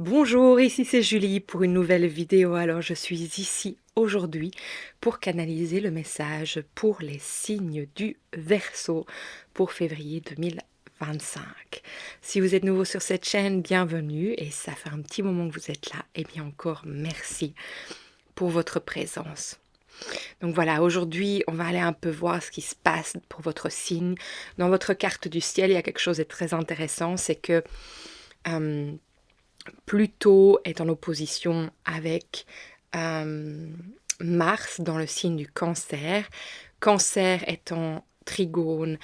Bonjour, ici c'est Julie pour une nouvelle vidéo. Alors je suis ici aujourd'hui pour canaliser le message pour les signes du Verseau pour février 2025. Si vous êtes nouveau sur cette chaîne, bienvenue et ça fait un petit moment que vous êtes là. Et bien encore merci pour votre présence. Donc voilà, aujourd'hui, on va aller un peu voir ce qui se passe pour votre signe. Dans votre carte du ciel, il y a quelque chose de très intéressant, c'est que Pluton est en opposition avec Mars dans le signe du Cancer. Cancer est en trigone,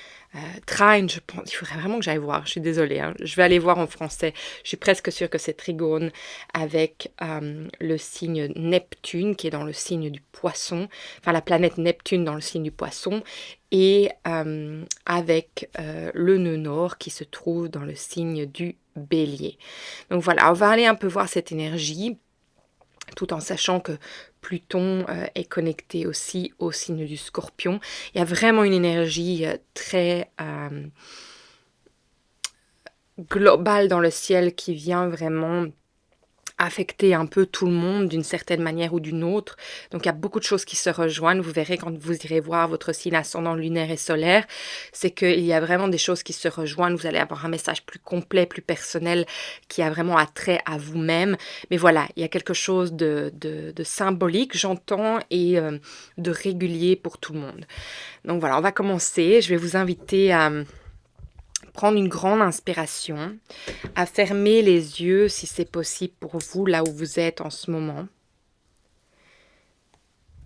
trine, je pense, il faudrait vraiment que j'aille voir, je suis désolée, hein. Je vais aller voir en français, je suis presque sûre que c'est trigone avec le signe Neptune qui est dans le signe du Poisson, enfin la planète Neptune dans le signe du Poisson, et avec le nœud nord qui se trouve dans le signe du Bélier. Donc voilà, on va aller un peu voir cette énergie, tout en sachant que Pluton est connecté aussi au signe du Scorpion. Il y a vraiment une énergie très globale dans le ciel qui vient vraiment affecter un peu tout le monde d'une certaine manière ou d'une autre. Donc il y a beaucoup de choses qui se rejoignent. Vous verrez quand vous irez voir votre signe ascendant lunaire et solaire, c'est qu'il y a vraiment des choses qui se rejoignent. Vous allez avoir un message plus complet, plus personnel, qui a vraiment attrait à vous-même. Mais voilà, il y a quelque chose de symbolique, j'entends, et de régulier pour tout le monde. Donc voilà, on va commencer. Je vais vous inviter à prendre une grande inspiration, à fermer les yeux si c'est possible pour vous, là où vous êtes en ce moment.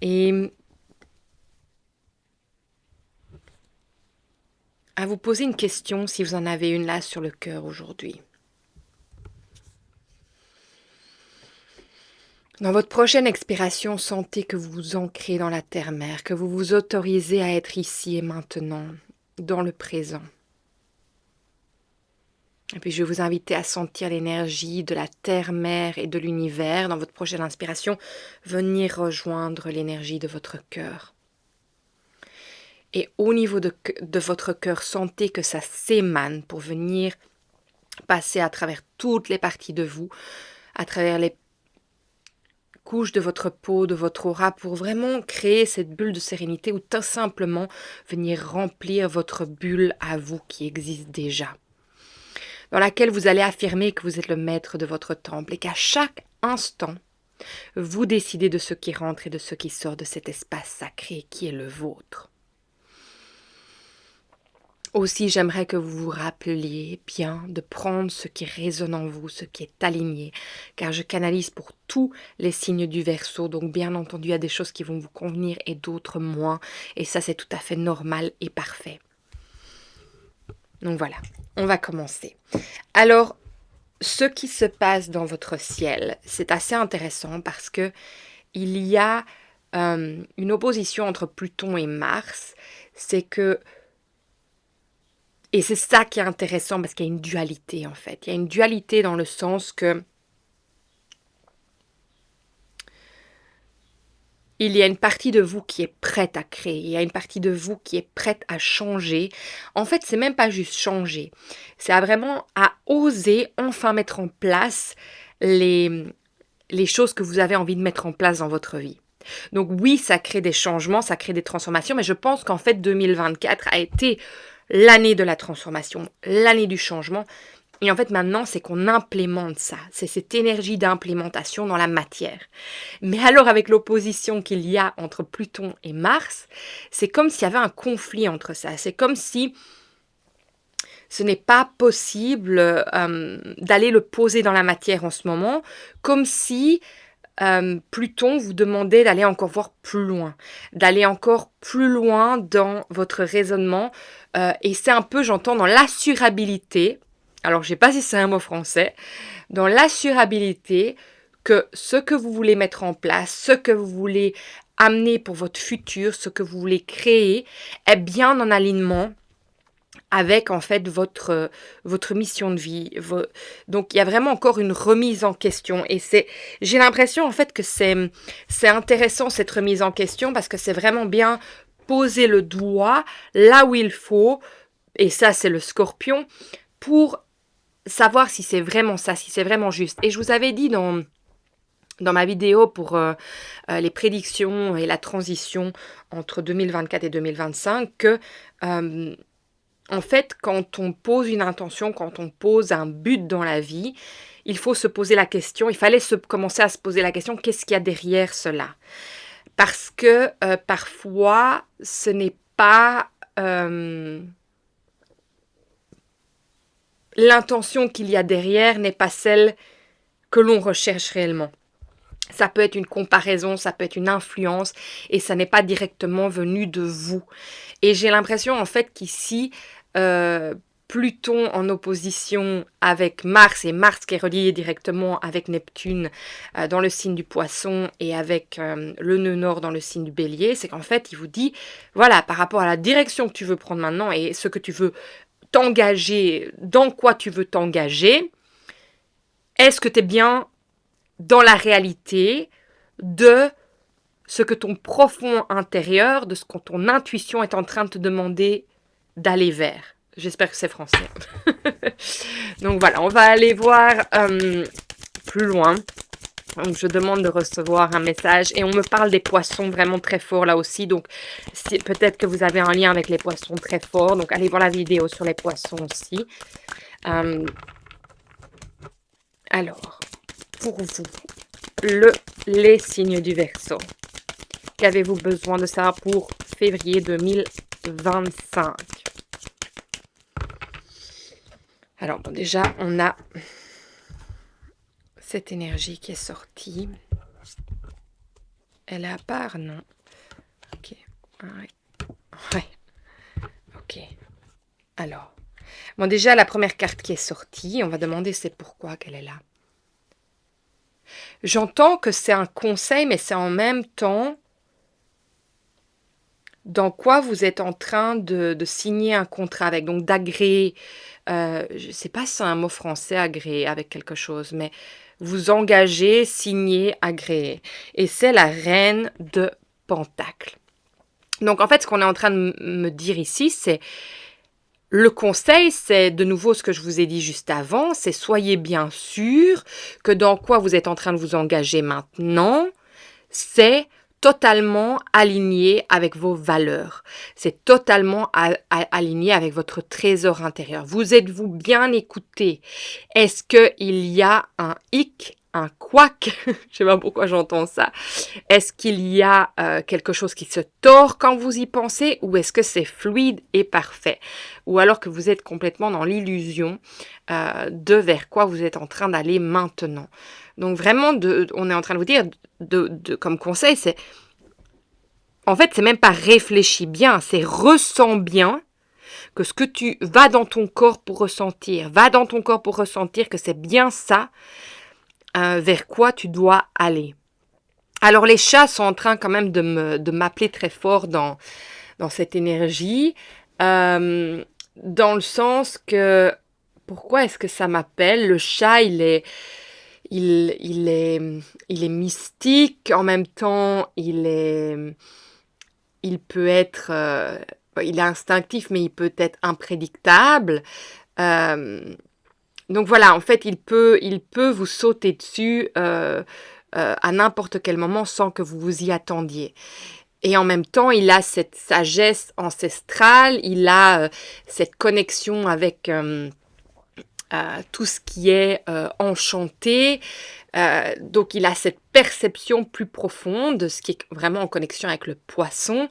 Et à vous poser une question si vous en avez une là sur le cœur aujourd'hui. Dans votre prochaine expiration, sentez que vous vous ancrez dans la terre-mère, que vous vous autorisez à être ici et maintenant, dans le présent. Et puis je vais vous inviter à sentir l'énergie de la terre-mère et de l'univers dans votre prochaine inspiration, venir rejoindre l'énergie de votre cœur. Et au niveau de votre cœur, sentez que ça s'émane pour venir passer à travers toutes les parties de vous, à travers les couches de votre peau, de votre aura, pour vraiment créer cette bulle de sérénité ou tout simplement venir remplir votre bulle à vous qui existe déjà, dans laquelle vous allez affirmer que vous êtes le maître de votre temple et qu'à chaque instant, vous décidez de ce qui rentre et de ce qui sort de cet espace sacré qui est le vôtre. Aussi, j'aimerais que vous vous rappeliez bien de prendre ce qui résonne en vous, ce qui est aligné, car je canalise pour tous les signes du Verseau, donc bien entendu, il y a des choses qui vont vous convenir et d'autres moins, et ça c'est tout à fait normal et parfait. Donc voilà, on va commencer. Alors, ce qui se passe dans votre ciel, c'est assez intéressant parce que il y a une opposition entre Pluton et Mars, c'est que et c'est ça qui est intéressant parce qu'il y a une dualité en fait. Il y a une dualité dans le sens que il y a une partie de vous qui est prête à créer, il y a une partie de vous qui est prête à changer. En fait, c'est même pas juste changer, c'est vraiment à oser enfin mettre en place les choses que vous avez envie de mettre en place dans votre vie. Donc oui, ça crée des changements, ça crée des transformations, mais je pense qu'en fait 2024 a été l'année de la transformation, l'année du changement. Et en fait, maintenant, c'est qu'on implémente ça. C'est cette énergie d'implémentation dans la matière. Mais alors, avec l'opposition qu'il y a entre Pluton et Mars, c'est comme s'il y avait un conflit entre ça. C'est comme si ce n'est pas possible d'aller le poser dans la matière en ce moment, comme si Pluton vous demandait d'aller encore voir plus loin, d'aller encore plus loin dans votre raisonnement. Et c'est un peu, j'entends, dans l'assurabilité, alors je ne sais pas si c'est un mot français, dans l'assurabilité que ce que vous voulez mettre en place, ce que vous voulez amener pour votre futur, ce que vous voulez créer, est bien en alignement avec en fait votre mission de vie. Donc il y a vraiment encore une remise en question et j'ai l'impression en fait que c'est intéressant cette remise en question parce que c'est vraiment bien poser le doigt là où il faut, et ça c'est le Scorpion, pour savoir si c'est vraiment ça, si c'est vraiment juste. Et je vous avais dit dans ma vidéo pour les prédictions et la transition entre 2024 et 2025 que, en fait, quand on pose une intention, quand on pose un but dans la vie, il faut se poser la question, il fallait commencer à se poser la question, qu'est-ce qu'il y a derrière cela? Parce que parfois, ce n'est pas l'intention qu'il y a derrière n'est pas celle que l'on recherche réellement. Ça peut être une comparaison, ça peut être une influence, et ça n'est pas directement venu de vous. Et j'ai l'impression en fait qu'ici, Pluton en opposition avec Mars, et Mars qui est relié directement avec Neptune dans le signe du Poisson et avec le nœud nord dans le signe du Bélier, c'est qu'en fait il vous dit, voilà, par rapport à la direction que tu veux prendre maintenant et ce que tu veux t'engager, dans quoi tu veux t'engager, est-ce que tu es bien dans la réalité de ce que ton profond intérieur, de ce que ton intuition est en train de te demander d'aller vers. J'espère que c'est français. Donc voilà, on va aller voir plus loin. Donc je demande de recevoir un message et on me parle des poissons vraiment très forts là aussi. Donc peut-être que vous avez un lien avec les poissons très forts. Donc allez voir la vidéo sur les poissons aussi. Alors, pour vous, les signes du Verseau. Qu'avez-vous besoin de ça pour février 2025? Alors, bon, déjà, on a cette énergie qui est sortie. Elle est à part, non? Ok. Ouais. Ok. Alors. Bon, déjà, la première carte qui est sortie, on va demander c'est pourquoi qu'elle est là. J'entends que c'est un conseil, mais c'est en même temps dans quoi vous êtes en train de signer un contrat avec, donc d'agréer, je ne sais pas si c'est un mot français, agréer avec quelque chose, mais vous engagez, signer, agréer. Et c'est la reine de Pentacles. Donc en fait, ce qu'on est en train de me dire ici, c'est le conseil, c'est de nouveau ce que je vous ai dit juste avant, c'est soyez bien sûr que dans quoi vous êtes en train de vous engager maintenant, c'est totalement aligné avec vos valeurs. C'est totalement aligné avec votre trésor intérieur. Vous êtes-vous bien écouté? Est-ce qu'il y a un hic, un couac? Je ne sais pas pourquoi j'entends ça. Est-ce qu'il y a quelque chose qui se tord quand vous y pensez, ou est-ce que c'est fluide et parfait? Ou alors que vous êtes complètement dans l'illusion de vers quoi vous êtes en train d'aller maintenant. Donc vraiment, on est en train de vous dire, comme conseil, c'est en fait, c'est même pas réfléchis bien, c'est ressens bien que ce que tu vas dans ton corps pour ressentir, que c'est bien ça vers quoi tu dois aller. Alors les chats sont en train quand même de m'appeler très fort dans cette énergie, dans le sens que pourquoi est-ce que ça m'appelle? Le chat, il est mystique, en même temps, il peut être, il est instinctif, mais il peut être imprédictable. Donc voilà, en fait, il peut vous sauter dessus à n'importe quel moment sans que vous vous y attendiez. Et en même temps, il a cette sagesse ancestrale, il a cette connexion avec tout ce qui est enchanté. Donc il a cette perception plus profonde, ce qui est vraiment en connexion avec le poisson.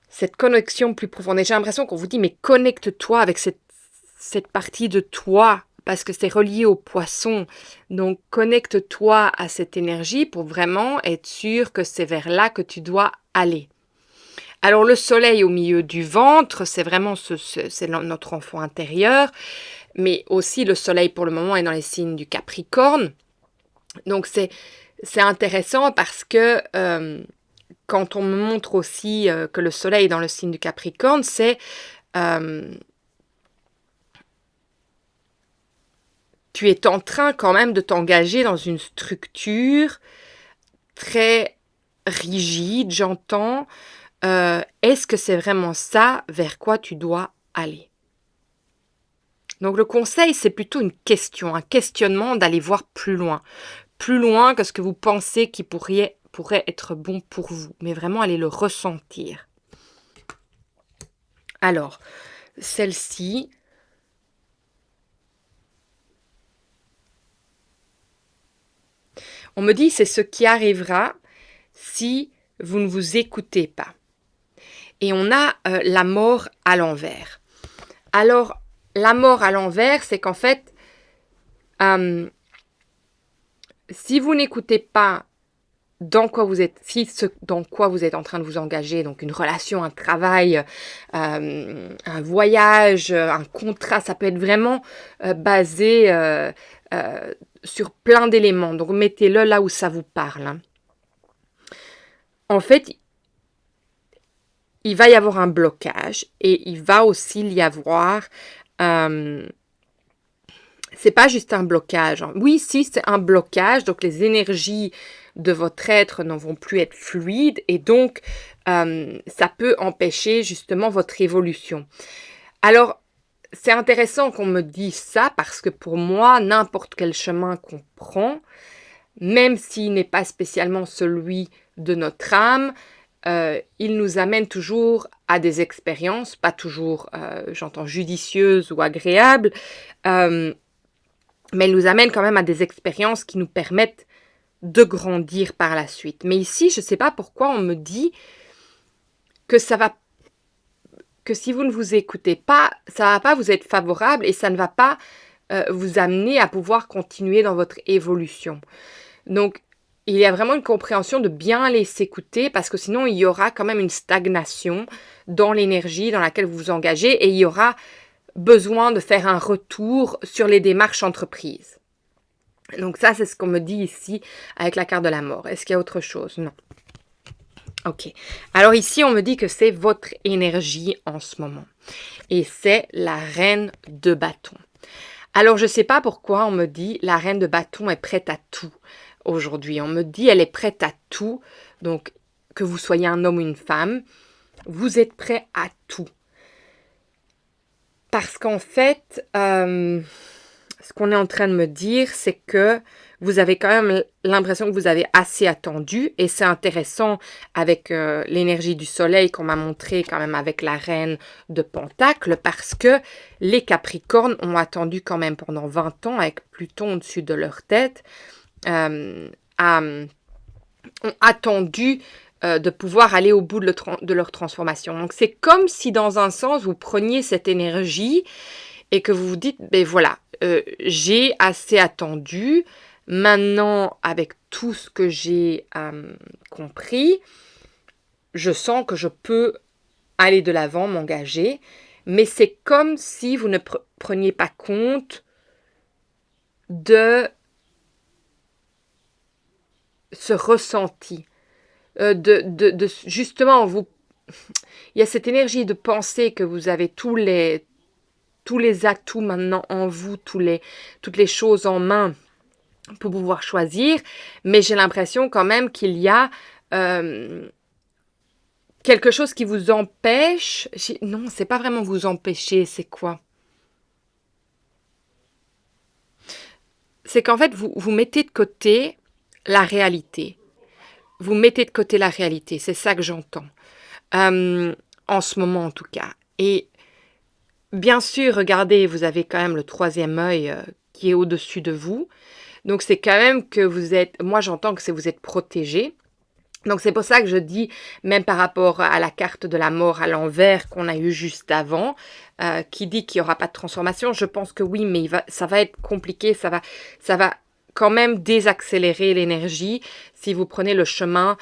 Cette connexion plus profonde. Et j'ai l'impression qu'on vous dit, mais connecte-toi avec cette partie de toi, parce que c'est relié au poisson. Donc connecte-toi à cette énergie pour vraiment être sûr que c'est vers là que tu dois aller. Alors le soleil au milieu du ventre, c'est vraiment c'est notre enfant intérieur, mais aussi le soleil pour le moment est dans les signes du Capricorne. Donc c'est intéressant parce que quand on me montre aussi que le soleil est dans le signe du Capricorne, c'est tu es en train quand même de t'engager dans une structure très rigide, j'entends. Est-ce que c'est vraiment ça vers quoi tu dois aller? Donc le conseil, c'est plutôt une question, un questionnement d'aller voir plus loin que ce que vous pensez qui pourrait être bon pour vous, mais vraiment aller le ressentir. Alors, celle-ci, on me dit c'est ce qui arrivera si vous ne vous écoutez pas. Et on a la mort à l'envers. Alors, la mort à l'envers, c'est qu'en fait, si vous n'écoutez pas dans quoi vous êtes en train de vous engager, donc une relation, un travail, un voyage, un contrat, ça peut être vraiment basé sur plein d'éléments. Donc mettez-le là où ça vous parle. Hein. En fait, il va y avoir un blocage et il va aussi y avoir... c'est pas juste un blocage. Hein. Oui, si, c'est un blocage. Donc, les énergies de votre être ne vont plus être fluides et donc, ça peut empêcher justement votre évolution. Alors, c'est intéressant qu'on me dise ça parce que pour moi, n'importe quel chemin qu'on prend, même s'il n'est pas spécialement celui de notre âme, il nous amène toujours à des expériences, pas toujours, j'entends, judicieuses ou agréables, mais il nous amène quand même à des expériences qui nous permettent de grandir par la suite. Mais ici, je ne sais pas pourquoi on me dit que que si vous ne vous écoutez pas, ça ne va pas vous être favorable et ça ne va pas vous amener à pouvoir continuer dans votre évolution. Donc, il y a vraiment une compréhension de bien aller s'écouter parce que sinon, il y aura quand même une stagnation dans l'énergie dans laquelle vous vous engagez et il y aura besoin de faire un retour sur les démarches entreprises. Donc ça, c'est ce qu'on me dit ici avec la carte de la mort. Est-ce qu'il y a autre chose? Non. Ok. Alors ici, on me dit que c'est votre énergie en ce moment. Et c'est la reine de bâton. Alors, je ne sais pas pourquoi on me dit la reine de bâton est prête à tout aujourd'hui. On me dit elle est prête à tout. Donc, que vous soyez un homme ou une femme, vous êtes prêt à tout. Parce qu'en fait, ce qu'on est en train de me dire, c'est que vous avez quand même l'impression que vous avez assez attendu. Et c'est intéressant avec l'énergie du soleil qu'on m'a montré quand même avec la reine de Pentacle. Parce que les Capricornes ont attendu quand même pendant 20 ans avec Pluton au-dessus de leur tête. Ont attendu de pouvoir aller au bout de leur transformation. Donc c'est comme si dans un sens vous preniez cette énergie et que vous vous dites, ben voilà, j'ai assez attendu, maintenant avec tout ce que j'ai compris, je sens que je peux aller de l'avant, m'engager, mais c'est comme si vous ne preniez pas compte de ce ressenti. Justement, il y a cette énergie de penser que vous avez tous les atouts maintenant en vous, toutes les choses en main pour pouvoir choisir, mais j'ai l'impression quand même qu'il y a quelque chose qui vous empêche. Non, c'est pas vraiment vous empêcher, c'est quoi? C'est qu'en fait, vous mettez de côté la réalité. Vous mettez de côté la réalité, c'est ça que j'entends. En ce moment en tout cas. Et bien sûr, regardez, vous avez quand même le troisième œil qui est au-dessus de vous. Donc c'est quand même que vous êtes, moi j'entends que vous êtes protégé. Donc c'est pour ça que je dis, même par rapport à la carte de la mort à l'envers qu'on a eue juste avant, qui dit qu'il n'y aura pas de transformation, je pense que oui, mais ça va être compliqué, ça va quand même désaccélérer l'énergie si vous prenez le chemin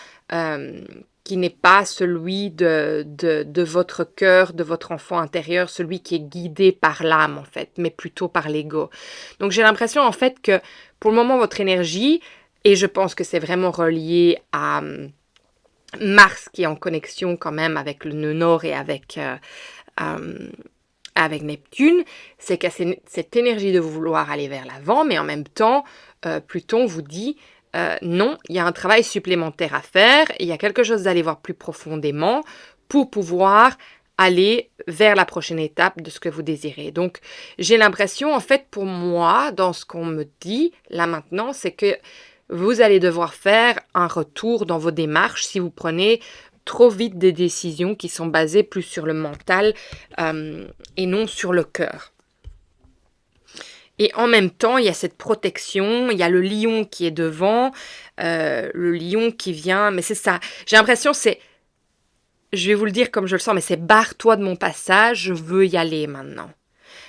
qui n'est pas celui de votre cœur, de votre enfant intérieur, celui qui est guidé par l'âme en fait, mais plutôt par l'ego. Donc j'ai l'impression en fait que pour le moment votre énergie, et je pense que c'est vraiment relié à Mars qui est en connexion quand même avec le nœud nord et avec Neptune, c'est qu'il y a cette énergie de vouloir aller vers l'avant, mais en même temps, Pluton vous dit non, il y a un travail supplémentaire à faire, il y a quelque chose d'aller voir plus profondément pour pouvoir aller vers la prochaine étape de ce que vous désirez. Donc, j'ai l'impression, en fait, pour moi, dans ce qu'on me dit là maintenant, c'est que vous allez devoir faire un retour dans vos démarches si vous prenez trop vite des décisions qui sont basées plus sur le mental et non sur le cœur. Et en même temps, il y a cette protection, il y a le lion qui est devant, le lion qui vient, mais c'est ça. J'ai l'impression, je vais vous le dire comme je le sens, mais c'est barre-toi de mon passage, je veux y aller maintenant.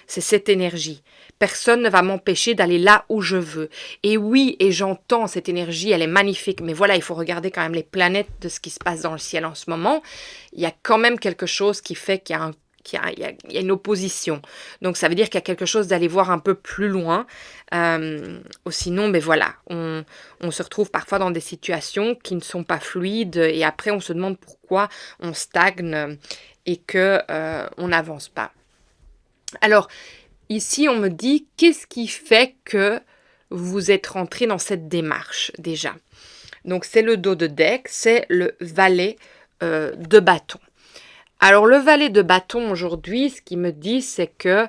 C'est cette énergie. Personne ne va m'empêcher d'aller là où je veux. Et oui, et j'entends cette énergie, elle est magnifique, mais voilà, il faut regarder quand même les planètes de ce qui se passe dans le ciel en ce moment. Il y a quand même quelque chose qui fait qu'il y a une opposition. Donc ça veut dire qu'il y a quelque chose d'aller voir un peu plus loin. Sinon, ben voilà, on se retrouve parfois dans des situations qui ne sont pas fluides et après on se demande pourquoi on stagne et que on n'avance pas. Alors, ici, on me dit, qu'est-ce qui fait que vous êtes rentré dans cette démarche déjà? Donc, c'est le dos de deck, c'est le valet de bâton. Alors, le valet de bâton aujourd'hui, ce qu'il me dit, c'est que,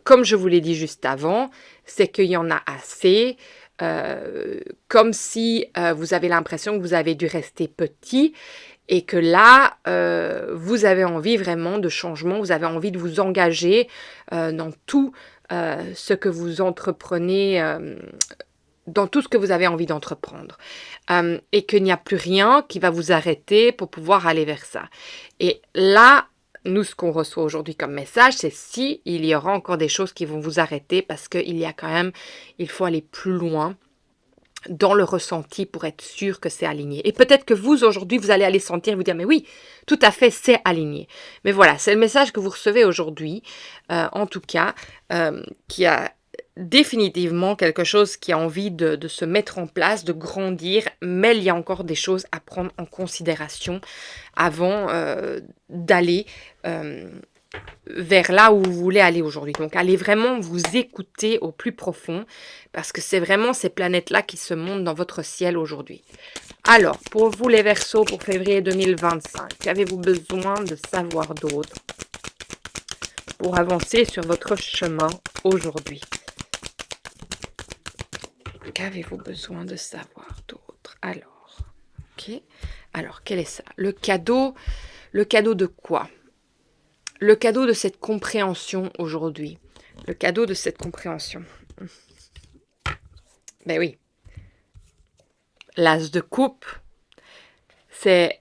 comme je vous l'ai dit juste avant, c'est qu'il y en a assez, comme si vous avez l'impression que vous avez dû rester petit et que là, vous avez envie vraiment de changement, vous avez envie de vous engager dans tout ce que vous entreprenez, dans tout ce que vous avez envie d'entreprendre. Et qu'il n'y a plus rien qui va vous arrêter pour pouvoir aller vers ça. Et là, nous, ce qu'on reçoit aujourd'hui comme message, c'est si il y aura encore des choses qui vont vous arrêter parce qu'il y a quand même, il faut aller plus loin dans le ressenti pour être sûr que c'est aligné. Et peut-être que vous, aujourd'hui, vous allez aller sentir, vous dire, mais oui, tout à fait, c'est aligné. Mais voilà, c'est le message que vous recevez aujourd'hui, en tout cas, qui a définitivement quelque chose qui a envie de se mettre en place, de grandir, mais il y a encore des choses à prendre en considération avant d'aller vers là où vous voulez aller aujourd'hui. Donc, allez vraiment vous écouter au plus profond parce que c'est vraiment ces planètes-là qui se montent dans votre ciel aujourd'hui. Alors, pour vous les Verseaux, pour février 2025, qu'avez-vous besoin de savoir d'autre pour avancer sur votre chemin aujourd'hui? Qu'avez-vous besoin de savoir d'autre? Alors, ok. Alors, quel est ça? Le cadeau de quoi? Le cadeau de cette compréhension aujourd'hui. Le cadeau de cette compréhension. Ben oui. L'as de coupe, c'est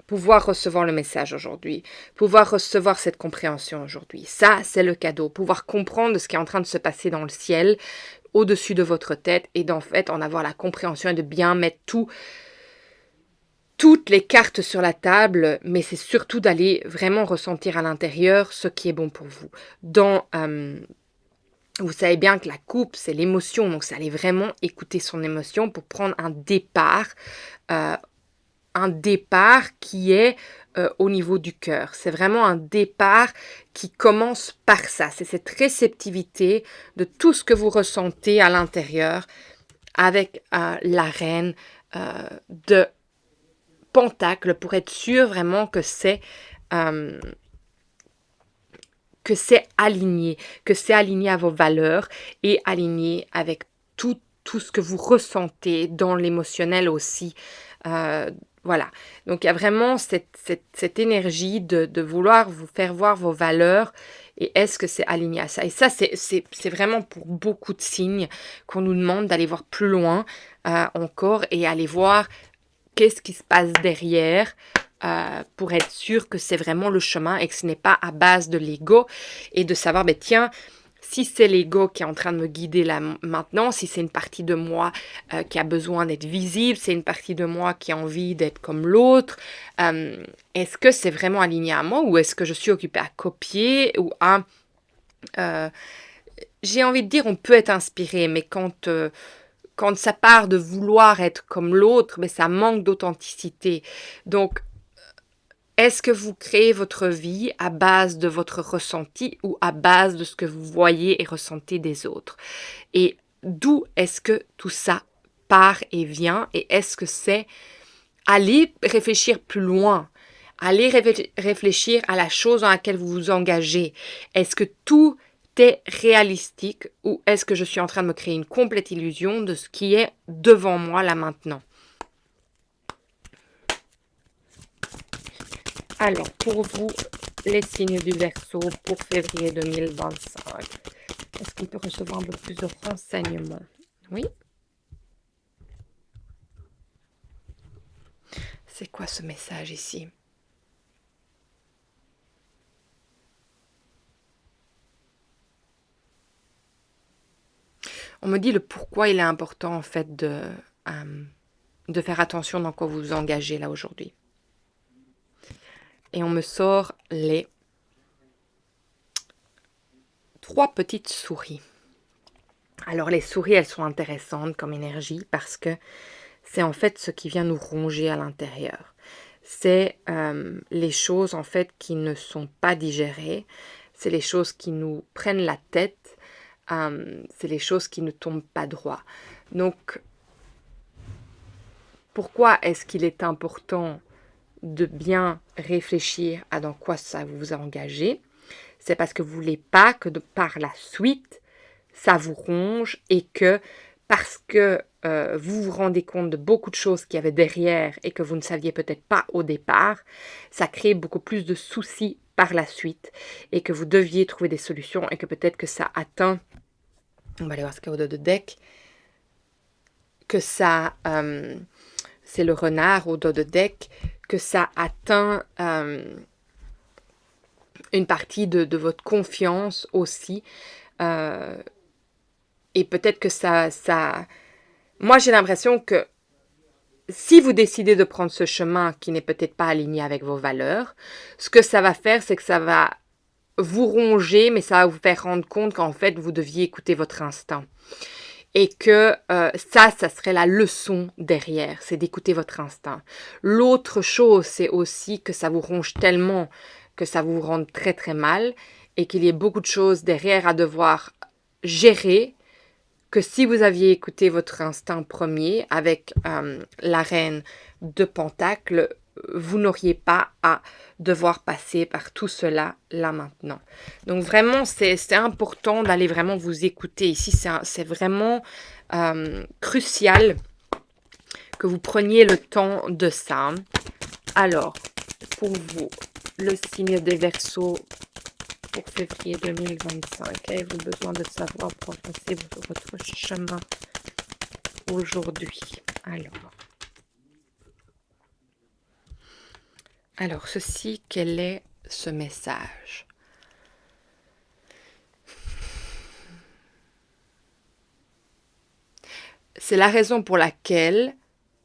pouvoir recevoir le message aujourd'hui. Pouvoir recevoir cette compréhension aujourd'hui. Ça, c'est le cadeau. Pouvoir comprendre ce qui est en train de se passer dans le ciel, au-dessus de votre tête, et d'en fait en avoir la compréhension et de bien mettre toutes les cartes sur la table, mais c'est surtout d'aller vraiment ressentir à l'intérieur ce qui est bon pour vous. Vous savez bien que la coupe, c'est l'émotion, donc c'est aller vraiment écouter son émotion pour prendre un départ qui est au niveau du cœur. C'est vraiment un départ qui commence par ça. C'est cette réceptivité de tout ce que vous ressentez à l'intérieur avec la reine de Pentacle pour être sûr vraiment que c'est aligné à vos valeurs et aligné avec tout ce que vous ressentez dans l'émotionnel aussi. Voilà. Donc, il y a vraiment cette énergie de vouloir vous faire voir vos valeurs et est-ce que c'est aligné à ça. Et ça, c'est vraiment pour beaucoup de signes qu'on nous demande d'aller voir plus loin encore et aller voir qu'est-ce qui se passe derrière pour être sûr que c'est vraiment le chemin et que ce n'est pas à base de l'ego et de savoir, ben tiens, si c'est l'ego qui est en train de me guider là maintenant, si c'est une partie de moi qui a besoin d'être visible, c'est une partie de moi qui a envie d'être comme l'autre, est-ce que c'est vraiment aligné à moi ou est-ce que je suis occupée à copier ou à... j'ai envie de dire, on peut être inspiré, mais quand ça part de vouloir être comme l'autre, mais ça manque d'authenticité. Donc, est-ce que vous créez votre vie à base de votre ressenti ou à base de ce que vous voyez et ressentez des autres? Et d'où est-ce que tout ça part et vient? Et est-ce que c'est aller réfléchir plus loin? Allez réfléchir à la chose dans laquelle vous vous engagez. Est-ce que tout est réalistique ou est-ce que je suis en train de me créer une complète illusion de ce qui est devant moi là maintenant? Alors, pour vous, les signes du Verseau pour février 2025. Est-ce qu'on peut recevoir un peu plus de renseignements? Oui. C'est quoi ce message ici? On me dit le pourquoi il est important en fait de faire attention dans quoi vous vous engagez là aujourd'hui. Et on me sort les 3 petites souris. Alors les souris, elles sont intéressantes comme énergie parce que c'est en fait ce qui vient nous ronger à l'intérieur. C'est les choses en fait qui ne sont pas digérées. C'est les choses qui nous prennent la tête. C'est les choses qui ne tombent pas droit. Donc, pourquoi est-ce qu'il est important de bien réfléchir à dans quoi ça vous a engagé? C'est parce que vous ne voulez pas que par la suite, ça vous ronge et que parce que vous vous rendez compte de beaucoup de choses qu'il y avait derrière et que vous ne saviez peut-être pas au départ, ça crée beaucoup plus de soucis par la suite et que vous deviez trouver des solutions et que peut-être que ça atteint, on va aller voir ce qu'il y a au dos de deck, que ça, c'est le renard au dos de deck, que ça atteint une partie de votre confiance aussi. Et peut-être que ça... Moi, j'ai l'impression que si vous décidez de prendre ce chemin qui n'est peut-être pas aligné avec vos valeurs, ce que ça va faire, c'est que ça va vous ronger, mais ça va vous faire rendre compte qu'en fait, vous deviez écouter votre instinct. Et que ça serait la leçon derrière, c'est d'écouter votre instinct. L'autre chose, c'est aussi que ça vous ronge tellement que ça vous rende très très mal et qu'il y ait beaucoup de choses derrière à devoir gérer, que si vous aviez écouté votre instinct premier avec la reine de Pentacle, vous n'auriez pas à devoir passer par tout cela là maintenant. Donc vraiment, c'est important d'aller vraiment vous écouter. Ici, c'est vraiment crucial que vous preniez le temps de ça. Alors, pour vous, le signe des Verseaux pour février 2025. Avez-vous besoin de savoir pour avancer votre chemin aujourd'hui? Alors, ceci, quel est ce message? C'est la raison pour laquelle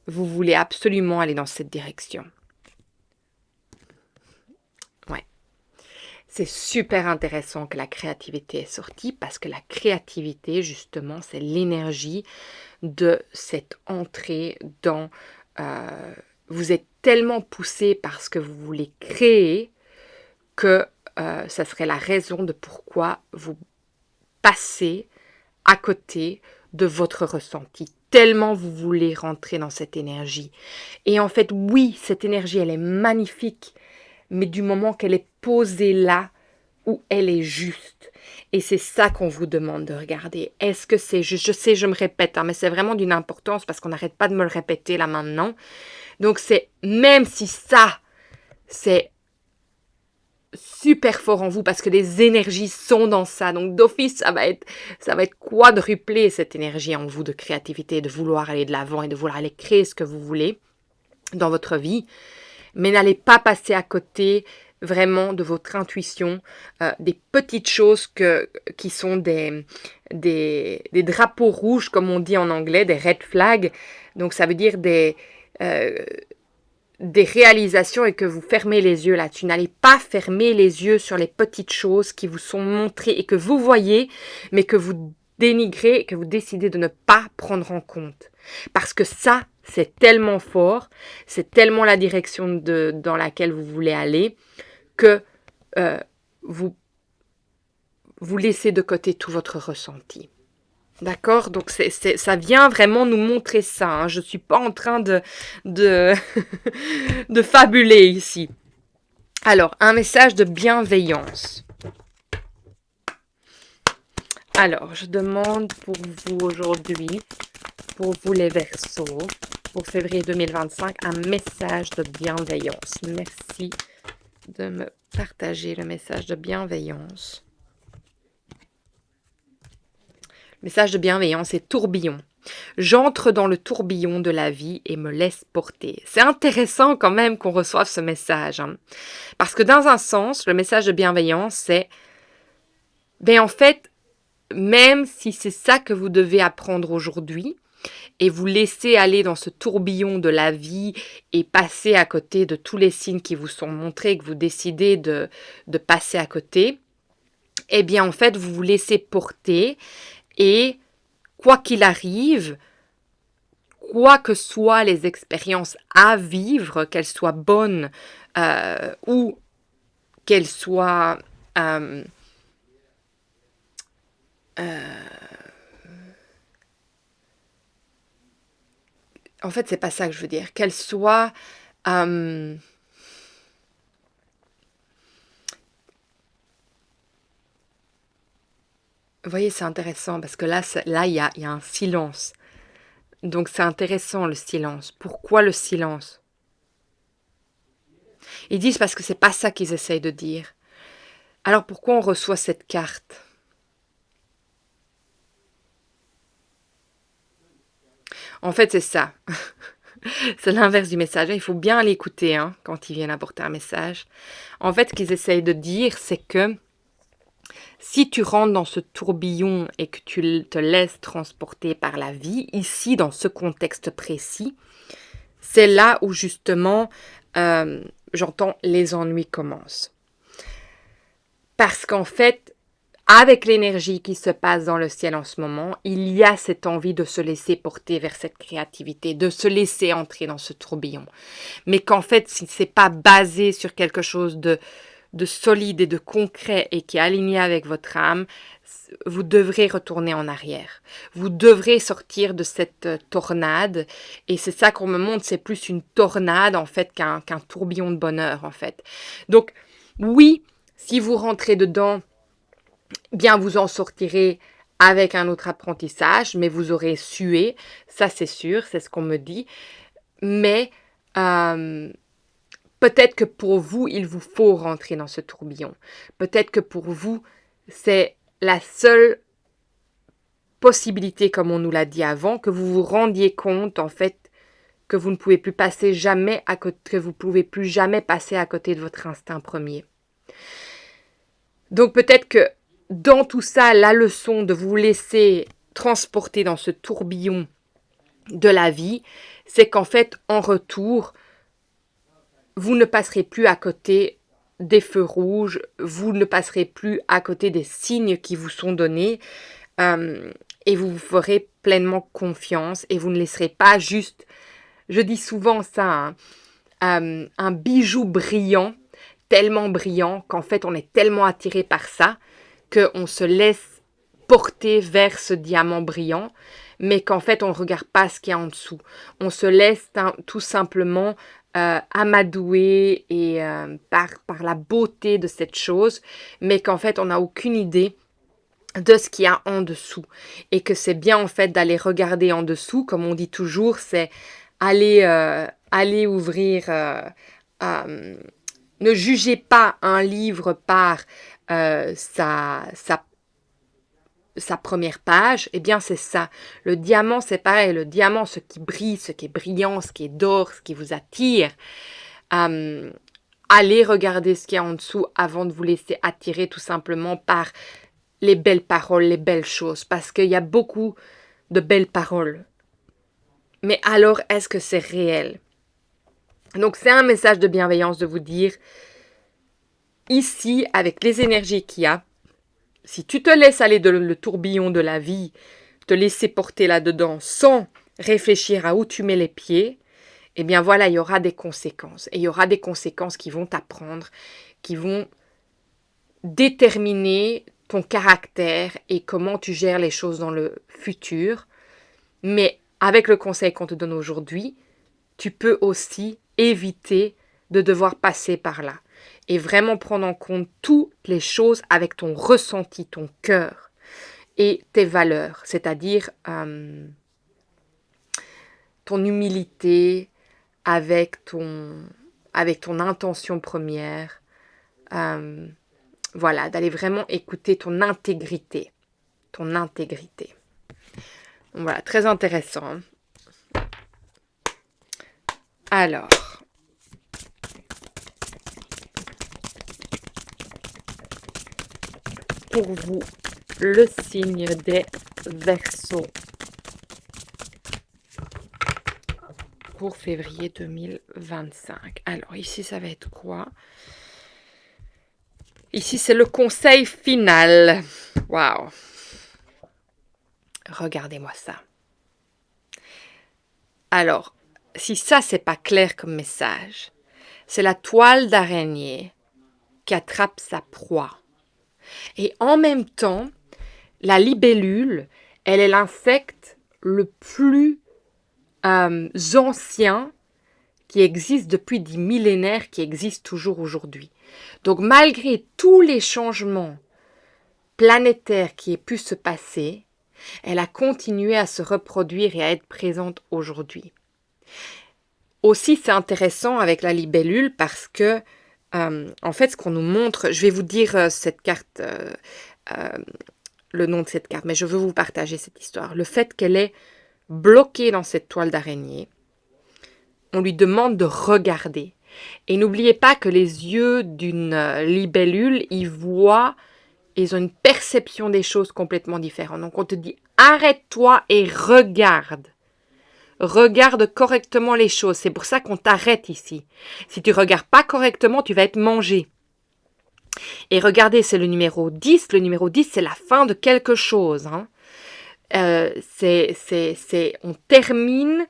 vous voulez absolument aller dans cette direction. Ouais. C'est super intéressant que la créativité est sortie parce que la créativité, justement, c'est l'énergie de cette entrée dans... vous êtes tellement poussé par ce que vous voulez créer que ça serait la raison de pourquoi vous passez à côté de votre ressenti. Tellement vous voulez rentrer dans cette énergie. Et en fait, oui, cette énergie, elle est magnifique, mais du moment qu'elle est posée là où elle est juste. Et c'est ça qu'on vous demande de regarder. Est-ce que c'est juste? Je sais, je me répète, mais c'est vraiment d'une importance parce qu'on n'arrête pas de me le répéter là maintenant. Donc c'est, même si ça, c'est super fort en vous parce que les énergies sont dans ça. Donc d'office, ça va être quadruplé cette énergie en vous de créativité, de vouloir aller de l'avant et de vouloir aller créer ce que vous voulez dans votre vie. Mais n'allez pas passer à côté vraiment de votre intuition, des petites choses qui sont des drapeaux rouges, comme on dit en anglais, des red flags. Donc ça veut dire des réalisations et que vous fermez les yeux là-dessus. N'allez pas fermer les yeux sur les petites choses qui vous sont montrées et que vous voyez, mais que vous dénigrez et que vous décidez de ne pas prendre en compte. Parce que ça, c'est tellement fort, c'est tellement la direction dans laquelle vous voulez aller que vous laissez de côté tout votre ressenti. D'accord? Donc ça vient vraiment nous montrer ça. Hein. Je ne suis pas en train de fabuler ici. Alors, un message de bienveillance. Alors, je demande pour vous aujourd'hui, pour vous les Verseaux, pour février 2025, un message de bienveillance. Merci de me partager le message de bienveillance. Le message de bienveillance est tourbillon. J'entre dans le tourbillon de la vie et me laisse porter. C'est intéressant quand même qu'on reçoive ce message. Parce que dans un sens, le message de bienveillance, c'est, en fait, même si c'est ça que vous devez apprendre aujourd'hui, et vous laisser aller dans ce tourbillon de la vie et passer à côté de tous les signes qui vous sont montrés, que vous décidez de passer à côté, en fait, vous vous laissez porter et quoi qu'il arrive, quoi que soient les expériences à vivre, qu'elles soient bonnes ou qu'elles soient en fait, c'est pas ça que je veux dire. Qu'elles soient vous voyez, c'est intéressant parce que là, il y a un silence. Donc, c'est intéressant le silence. Pourquoi le silence? Ils disent parce que c'est pas ça qu'ils essayent de dire. Alors, pourquoi on reçoit cette carte? En fait, c'est ça. C'est l'inverse du message. Il faut bien l'écouter quand ils viennent apporter un message. En fait, ce qu'ils essayent de dire, c'est que si tu rentres dans ce tourbillon et que tu te laisses transporter par la vie, ici, dans ce contexte précis, c'est là où justement, j'entends, les ennuis commencent. Parce qu'en fait, avec l'énergie qui se passe dans le ciel en ce moment, il y a cette envie de se laisser porter vers cette créativité, de se laisser entrer dans ce tourbillon. Mais qu'en fait, si ce n'est pas basé sur quelque chose de solide et de concret et qui est aligné avec votre âme, vous devrez retourner en arrière. Vous devrez sortir de cette tornade. Et c'est ça qu'on me montre, c'est plus une tornade en fait qu'un tourbillon de bonheur en fait. Donc oui, si vous rentrez dedans, bien vous en sortirez avec un autre apprentissage, mais vous aurez sué, ça c'est sûr, c'est ce qu'on me dit. Mais peut-être que pour vous, il vous faut rentrer dans ce tourbillon. Peut-être que pour vous, c'est la seule possibilité, comme on nous l'a dit avant, que vous vous rendiez compte, en fait, que vous ne pouvez plus passer jamais à côté, que vous ne pouvez plus jamais passer à côté de votre instinct premier. Donc peut-être que dans tout ça, la leçon de vous laisser transporter dans ce tourbillon de la vie, c'est qu'en fait, en retour, vous ne passerez plus à côté des feux rouges, vous ne passerez plus à côté des signes qui vous sont donnés et vous vous ferez pleinement confiance et vous ne laisserez pas juste, je dis souvent ça, un bijou brillant, tellement brillant qu'en fait on est tellement attiré par ça qu'on se laisse porter vers ce diamant brillant, mais qu'en fait on ne regarde pas ce qu'il y a en dessous. On se laisse tout simplement amadouer et par la beauté de cette chose, mais qu'en fait on n'a aucune idée de ce qu'il y a en dessous. Et que c'est bien en fait d'aller regarder en dessous, comme on dit toujours, c'est aller ouvrir... ne jugez pas un livre par sa première page, eh bien c'est ça. Le diamant, c'est pareil. Le diamant, ce qui brille, ce qui est brillant, ce qui est d'or, ce qui vous attire. Allez regarder ce qu'il y a en dessous avant de vous laisser attirer tout simplement par les belles paroles, les belles choses. Parce qu'il y a beaucoup de belles paroles. Mais alors, est-ce que c'est réel? Donc c'est un message de bienveillance de vous dire, ici, avec les énergies qu'il y a, si tu te laisses aller dans le tourbillon de la vie, te laisser porter là-dedans sans réfléchir à où tu mets les pieds, eh bien voilà, il y aura des conséquences. Et il y aura des conséquences qui vont t'apprendre, qui vont déterminer ton caractère et comment tu gères les choses dans le futur. Mais avec le conseil qu'on te donne aujourd'hui, tu peux aussi éviter de devoir passer par là. et vraiment prendre en compte toutes les choses avec ton ressenti, ton cœur et tes valeurs, c'est-à-dire ton humilité avec ton intention première. Voilà, d'aller vraiment écouter ton intégrité. Ton intégrité. Voilà, très intéressant. Hein. Alors, pour vous, le signe des Verseaux pour février 2025. Alors, ici, ça va être quoi? Ici, c'est le conseil final. Waouh! Regardez-moi ça. Alors, si ça, c'est pas clair comme message, c'est la toile d'araignée qui attrape sa proie. Et en même temps, la libellule, elle est l'insecte le plus ancien qui existe depuis des millénaires, qui existe toujours aujourd'hui. Donc malgré tous les changements planétaires qui aient pu se passer, elle a continué à se reproduire et à être présente aujourd'hui. Aussi, c'est intéressant avec la libellule parce que, en fait, ce qu'on nous montre, je vais vous dire cette carte, le nom de cette carte, mais je veux vous partager cette histoire. Le fait qu'elle est bloquée dans cette toile d'araignée, on lui demande de regarder. Et n'oubliez pas que les yeux d'une libellule, ils voient, ils ont une perception des choses complètement différente. Donc on te dit, arrête-toi et regarde. Regarde correctement les choses. C'est pour ça qu'on t'arrête ici. Si tu ne regardes pas correctement, tu vas être mangé. Et regardez, c'est le numéro 10. Le numéro 10, c'est la fin de quelque chose. Hein. On termine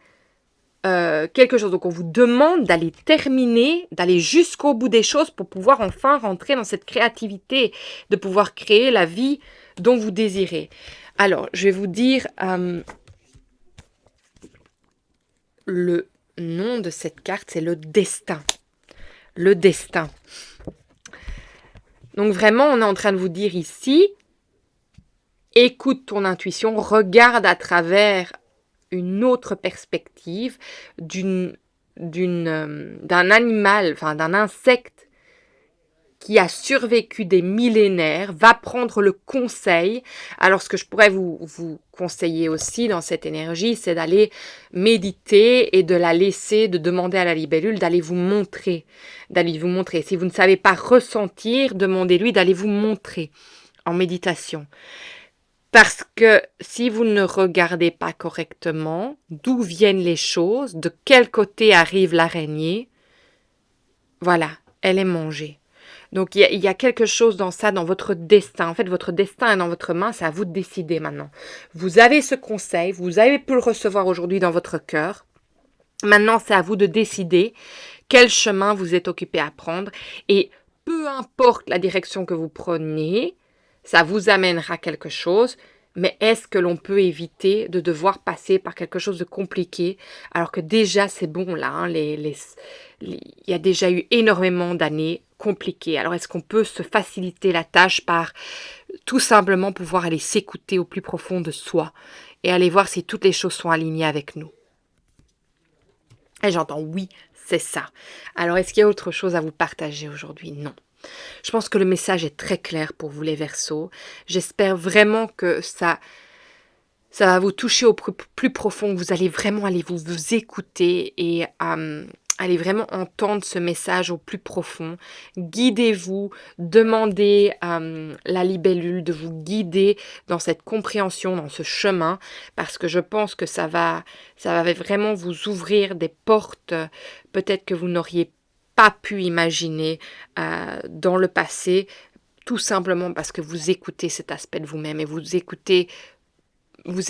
quelque chose. Donc, on vous demande d'aller terminer, d'aller jusqu'au bout des choses pour pouvoir enfin rentrer dans cette créativité, de pouvoir créer la vie dont vous désirez. Alors, je vais vous dire le nom de cette carte, c'est le destin. Le destin. Donc, vraiment, on est en train de vous dire ici, écoute ton intuition, regarde à travers une autre perspective d'un animal, enfin d'un insecte qui a survécu des millénaires, va prendre le conseil. Alors, ce que je pourrais vous conseiller aussi dans cette énergie, c'est d'aller méditer et de la laisser, de demander à la libellule d'aller vous montrer. Si vous ne savez pas ressentir, demandez-lui d'aller vous montrer en méditation. Parce que si vous ne regardez pas correctement d'où viennent les choses, de quel côté arrive l'araignée, voilà, elle est mangée. Donc, il y a quelque chose dans ça, dans votre destin. En fait, votre destin est dans votre main, c'est à vous de décider maintenant. Vous avez ce conseil, vous avez pu le recevoir aujourd'hui dans votre cœur. Maintenant, c'est à vous de décider quel chemin vous êtes occupé à prendre. Et peu importe la direction que vous prenez, ça vous amènera quelque chose. Mais est-ce que l'on peut éviter de devoir passer par quelque chose de compliqué alors que déjà c'est bon là, hein, il y a déjà eu énormément d'années compliquées. Alors est-ce qu'on peut se faciliter la tâche par tout simplement pouvoir aller s'écouter au plus profond de soi et aller voir si toutes les choses sont alignées avec nous? Et j'entends oui, c'est ça. Alors est-ce qu'il y a autre chose à vous partager aujourd'hui? Non. Je pense que le message est très clair pour vous les Verseaux. J'espère vraiment que ça va vous toucher au plus profond, que vous allez vraiment aller vous écouter et allez vraiment entendre ce message au plus profond. Guidez-vous, demandez à la libellule de vous guider dans cette compréhension, dans ce chemin, parce que je pense que ça va vraiment vous ouvrir des portes, peut-être que vous n'auriez pas pu imaginer dans le passé, tout simplement parce que vous écoutez cet aspect de vous-même et vous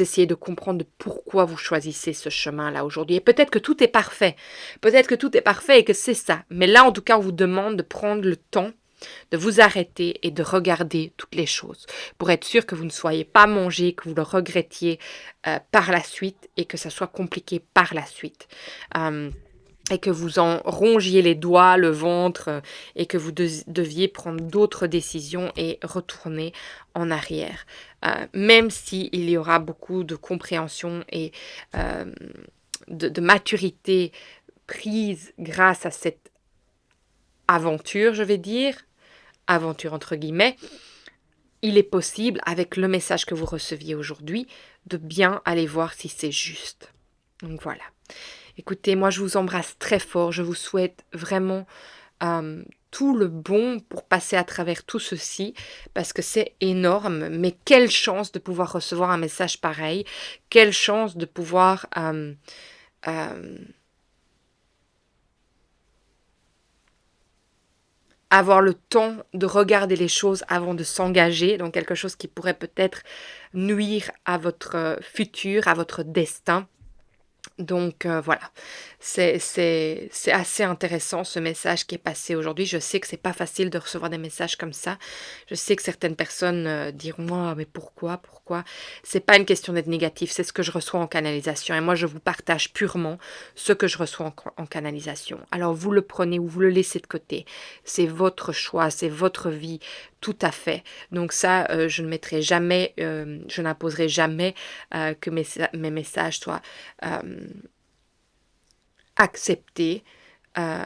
essayez de comprendre pourquoi vous choisissez ce chemin-là aujourd'hui. Et peut-être que tout est parfait. Peut-être que tout est parfait et que c'est ça. Mais là, en tout cas, on vous demande de prendre le temps de vous arrêter et de regarder toutes les choses pour être sûr que vous ne soyez pas mangé, que vous le regrettiez par la suite et que ça soit compliqué par la suite. et que vous en rongiez les doigts, le ventre, et que vous deviez prendre d'autres décisions et retourner en arrière. Même s'il y aura beaucoup de compréhension et de maturité prise grâce à cette aventure, je vais dire, aventure entre guillemets, il est possible, avec le message que vous receviez aujourd'hui, de bien aller voir si c'est juste. Donc voilà. Écoutez, moi je vous embrasse très fort, je vous souhaite vraiment tout le bon pour passer à travers tout ceci, parce que c'est énorme, mais quelle chance de pouvoir recevoir un message pareil, quelle chance de pouvoir avoir le temps de regarder les choses avant de s'engager, donc quelque chose qui pourrait peut-être nuire à votre futur, à votre destin. Donc voilà, c'est assez intéressant ce message qui est passé aujourd'hui. Je sais que c'est pas facile de recevoir des messages comme ça. Je sais que certaines personnes diront: «Ah mais pourquoi?» C'est pas une question d'être négatif, c'est ce que je reçois en canalisation et moi je vous partage purement ce que je reçois en canalisation. Alors vous le prenez ou vous le laissez de côté. C'est votre choix, c'est votre vie, tout à fait. Donc ça, je ne mettrai jamais, je n'imposerai jamais que mes messages soient accepter.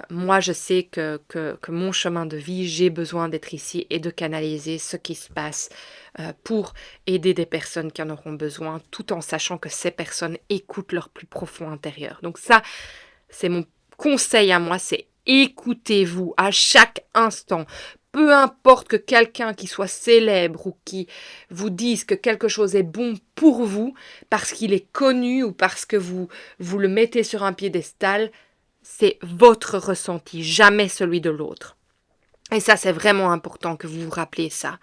Moi, je sais que mon chemin de vie, j'ai besoin d'être ici et de canaliser ce qui se passe pour aider des personnes qui en auront besoin, tout en sachant que ces personnes écoutent leur plus profond intérieur. Donc ça, c'est mon conseil à moi, c'est écoutez-vous à chaque instant. Peu importe que quelqu'un qui soit célèbre ou qui vous dise que quelque chose est bon pour vous, parce qu'il est connu ou parce que vous le mettez sur un piédestal, c'est votre ressenti, jamais celui de l'autre. Et ça, c'est vraiment important que vous vous rappeliez ça.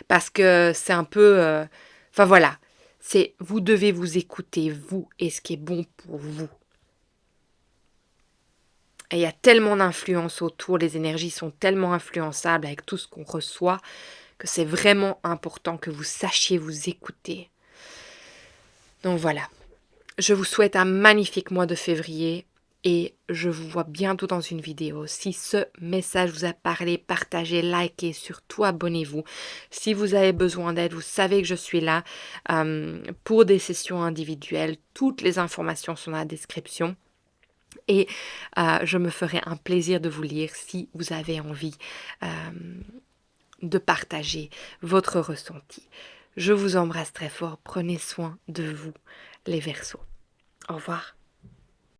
Parce que c'est un peu... Enfin voilà, c'est vous devez vous écouter, vous, et ce qui est bon pour vous. Et il y a tellement d'influence autour, les énergies sont tellement influençables avec tout ce qu'on reçoit, que c'est vraiment important que vous sachiez vous écouter. Donc voilà, je vous souhaite un magnifique mois de février et je vous vois bientôt dans une vidéo. Si ce message vous a parlé, partagez, likez, surtout abonnez-vous. Si vous avez besoin d'aide, vous savez que je suis là pour des sessions individuelles. Toutes les informations sont dans la description. Et je me ferai un plaisir de vous lire si vous avez envie de partager votre ressenti. Je vous embrasse très fort. Prenez soin de vous, les Verseaux. Au revoir.